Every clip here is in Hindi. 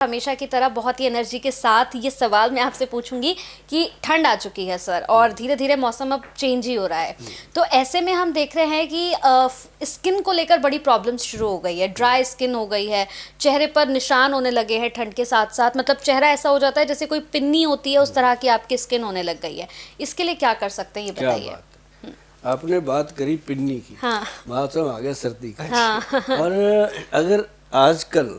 हमेशा की तरह बहुत ही एनर्जी के साथ ये सवाल मैं आपसे पूछूंगी कि ठंड आ चुकी है सर, और धीरे धीरे मौसम अब चेंज ही हो रहा है। तो ऐसे में हम देख रहे हैं कि स्किन को लेकर बड़ी प्रॉब्लम्स शुरू हो गई है, ड्राई स्किन हो गई है, चेहरे पर निशान होने लगे हैं ठंड के साथ साथ, मतलब चेहरा ऐसा हो जाता है जैसे कोई पिन्नी होती है, उस तरह की आपकी स्किन होने लग गई है। इसके लिए क्या कर सकते हैं, ये क्या बताइए। बात है। आपने बात करी पिन्नी की। हाँ। मौसम आ गया सर्दी का। हाँ। और अगर आजकल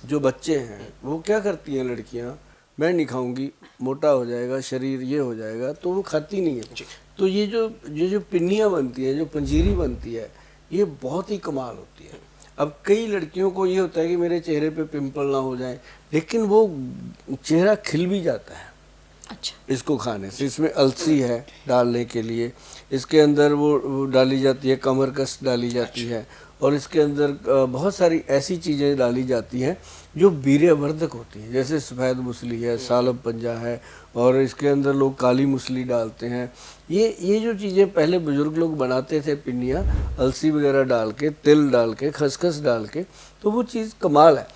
जो बच्चे हैं वो क्या करती हैं लड़कियां, मैं नहीं खाऊंगी, मोटा हो जाएगा शरीर, ये हो जाएगा, तो वो खाती नहीं है। तो ये जो पिन्नियाँ बनती हैं, जो पंजीरी बनती है, ये बहुत ही कमाल होती है। अब कई लड़कियों को ये होता है कि मेरे चेहरे पे पिंपल ना हो जाए, लेकिन वो चेहरा खिल भी जाता है अच्छा। इसको खाने से। इसमें अलसी है डालने के लिए, इसके अंदर वो डाली जाती है, कमरकस डाली जाती है, और इसके अंदर बहुत सारी ऐसी चीज़ें डाली जाती हैं जो वीर्यवर्धक होती हैं, जैसे सफ़ेद मूसली है, सालब पंजा है, और इसके अंदर लोग काली मूसली डालते हैं। ये जो चीज़ें पहले बुज़ुर्ग लोग बनाते थे, पिन्नियाँ अलसी वगैरह डाल के, तिल डाल के, खसखस डाल के, तो वो चीज़ कमाल है।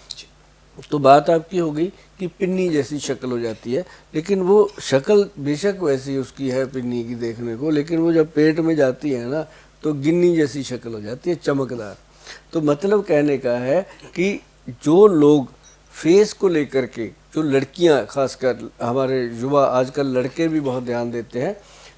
तो बात आपकी हो गई कि पिन्नी जैसी शक्ल हो जाती है, लेकिन वो शक्ल बेशक वैसी उसकी है पिन्नी की देखने को, लेकिन वो जब पेट में जाती है ना तो गिन्नी जैसी शक्ल हो जाती है, चमकदार। तो मतलब कहने का है कि जो लोग फेस को लेकर के, जो लड़कियां खासकर, हमारे युवा आजकल लड़के भी बहुत ध्यान देते हैं,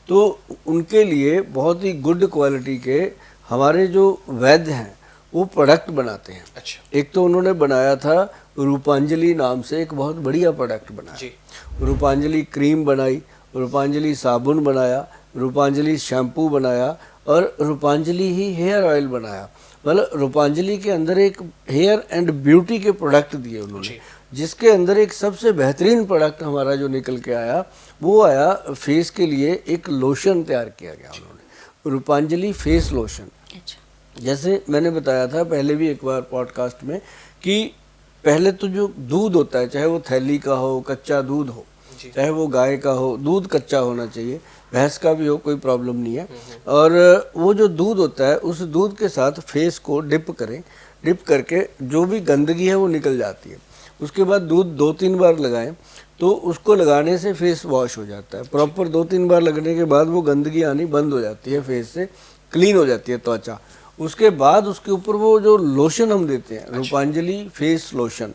तो उनके लिए बहुत ही गुड क्वालिटी के हमारे जो वैद्य हैं वो प्रोडक्ट बनाते हैं। अच्छा। एक तो उन्होंने बनाया था रूपांजलि नाम से, एक बहुत बढ़िया प्रोडक्ट बनाया। रूपांजलि क्रीम बनाई, रूपांजलि साबुन बनाया, रूपांजलि शैम्पू बनाया, और रूपांजलि ही हेयर ऑयल बनाया। मतलब रूपांजलि के अंदर एक हेयर एंड ब्यूटी के प्रोडक्ट दिए उन्होंने, जिसके अंदर एक सबसे बेहतरीन प्रोडक्ट हमारा जो निकल के आया, वो आया फेस के लिए एक लोशन तैयार किया गया उन्होंने, रूपांजलि फेस लोशन। अच्छा। जैसे मैंने बताया था पहले भी एक बार पॉडकास्ट में कि पहले तो जो दूध होता है, चाहे वो थैली का हो, कच्चा दूध हो, चाहे वो गाय का हो, दूध कच्चा होना चाहिए, भैंस का भी हो, कोई प्रॉब्लम नहीं है। और वो जो दूध होता है, उस दूध के साथ फेस को डिप करें, डिप करके जो भी गंदगी है वो निकल जाती है। उसके बाद दूध 2-3 बार लगाएं, तो उसको लगाने से फेस वॉश हो जाता है प्रॉपर। 2-3 बार लगने के बाद वो गंदगी आनी बंद हो जाती है, फेस से क्लीन हो जाती है त्वचा। उसके बाद उसके ऊपर वो जो लोशन हम देते हैं, रूपांजलि फेस लोशन।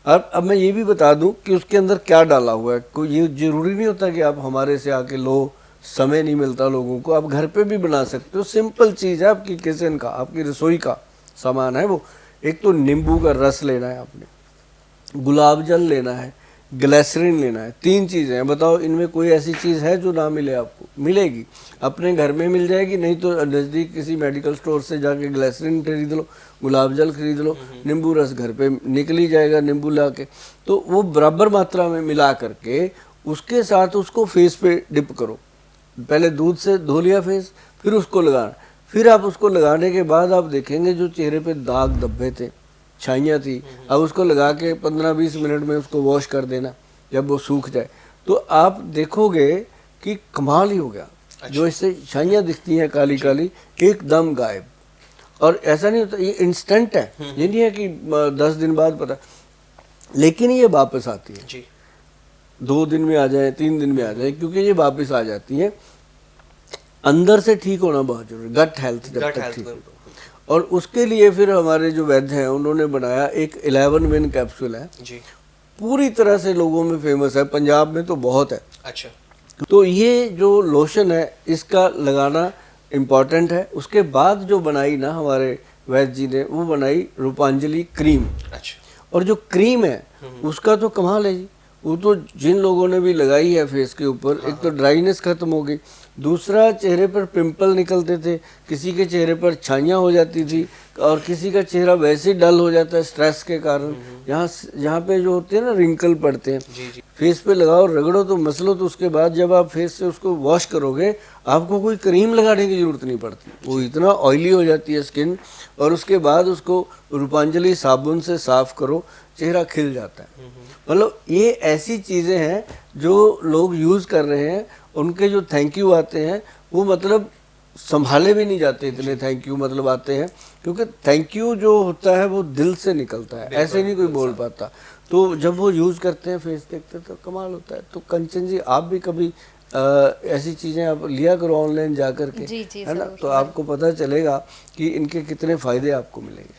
अब मैं ये भी बता दूं कि उसके अंदर क्या डाला हुआ है। कोई ये जरूरी नहीं होता कि आप हमारे से आके लो, समय नहीं मिलता लोगों को, आप घर पे भी बना सकते हो। सिंपल चीज़ है, आपकी किचन का, आपकी रसोई का सामान है वो। एक तो नींबू का रस लेना है आपने, गुलाब जल लेना है, ग्लिसरीन लेना है। 3 चीज़ें हैं। बताओ इनमें कोई ऐसी चीज़ है जो ना मिले आपको? मिलेगी, अपने घर में मिल जाएगी, नहीं तो नज़दीक किसी मेडिकल स्टोर से जाके ग्लिसरीन खरीद लो, गुलाब जल खरीद लो, नींबू रस घर पे निकल ही जाएगा नींबू ला के। तो वो बराबर मात्रा में मिला करके उसके साथ उसको फेस पे डिप करो। पहले दूध से धो लिया फेस, फिर उसको लगाना। फिर आप उसको लगाने के बाद आप देखेंगे जो चेहरे पे दाग धब्बे थे, छाइयाँ थी, अब उसको लगा के 15-20 मिनट में उसको वॉश कर देना। जब वो सूख जाए तो आप देखोगे कि कमाल ही हो गया। जो इससे छाइयाँ दिखती हैं काली काली, एकदम गायब। और ऐसा नहीं होता, ये इंस्टेंट है, ये नहीं है कि 10 दिन बाद पता, लेकिन ये वापस आती है। 2 दिन में आ जाए, 3 दिन में आ जाए, क्योंकि ये वापस आ जाती है। अंदर से ठीक होना बहुत जरूरी, गट हेल्थ जब तक ठीक हो। और उसके लिए फिर हमारे जो वैद्य हैं उन्होंने बनाया एक 11 विन कैप्सूल है जी, पूरी तरह से लोगों में फेमस है, पंजाब में तो बहुत है। अच्छा। तो ये जो लोशन है इसका लगाना इम्पॉर्टेंट है। उसके बाद जो बनाई ना हमारे वैद्य जी ने, वो बनाई रूपांजलि क्रीम। अच्छा। और जो क्रीम है उसका तो कमाल है जी। वो तो जिन लोगों ने भी लगाई है फेस के ऊपर, एक तो ड्राइनेस खत्म हो गई, दूसरा चेहरे पर पिंपल निकलते थे, किसी के चेहरे पर छाइयाँ हो जाती थी, और किसी का चेहरा वैसे ही डल हो जाता है स्ट्रेस के कारण। यहाँ पे जो होते हैं ना रिंकल पड़ते हैं, फेस पे लगाओ, रगड़ो तो मसलो, तो उसके बाद जब आप फेस से उसको वॉश करोगे आपको कोई क्रीम लगाने की ज़रूरत नहीं पड़ती, वो इतना ऑयली हो जाती है स्किन। और उसके बाद उसको रूपांजलि साबुन से साफ़ करो, चेहरा खिल जाता है। मतलब ये ऐसी चीज़ें हैं जो लोग यूज़ कर रहे हैं, उनके जो थैंक यू आते हैं वो मतलब संभाले भी नहीं जाते, इतने थैंक यू मतलब आते हैं, क्योंकि थैंक यू जो होता है वो दिल से निकलता है, ऐसे नहीं कोई बोल पाता। तो जब वो यूज़ करते हैं फेस देखते हैं तो कमाल होता है। तो कंचन जी आप भी कभी ऐसी चीज़ें आप लिया करो ऑनलाइन जा कर के, जी, जी, है ना, ज़रूर, तो आपको पता चलेगा कि इनके कितने फ़ायदे आपको मिलेंगे।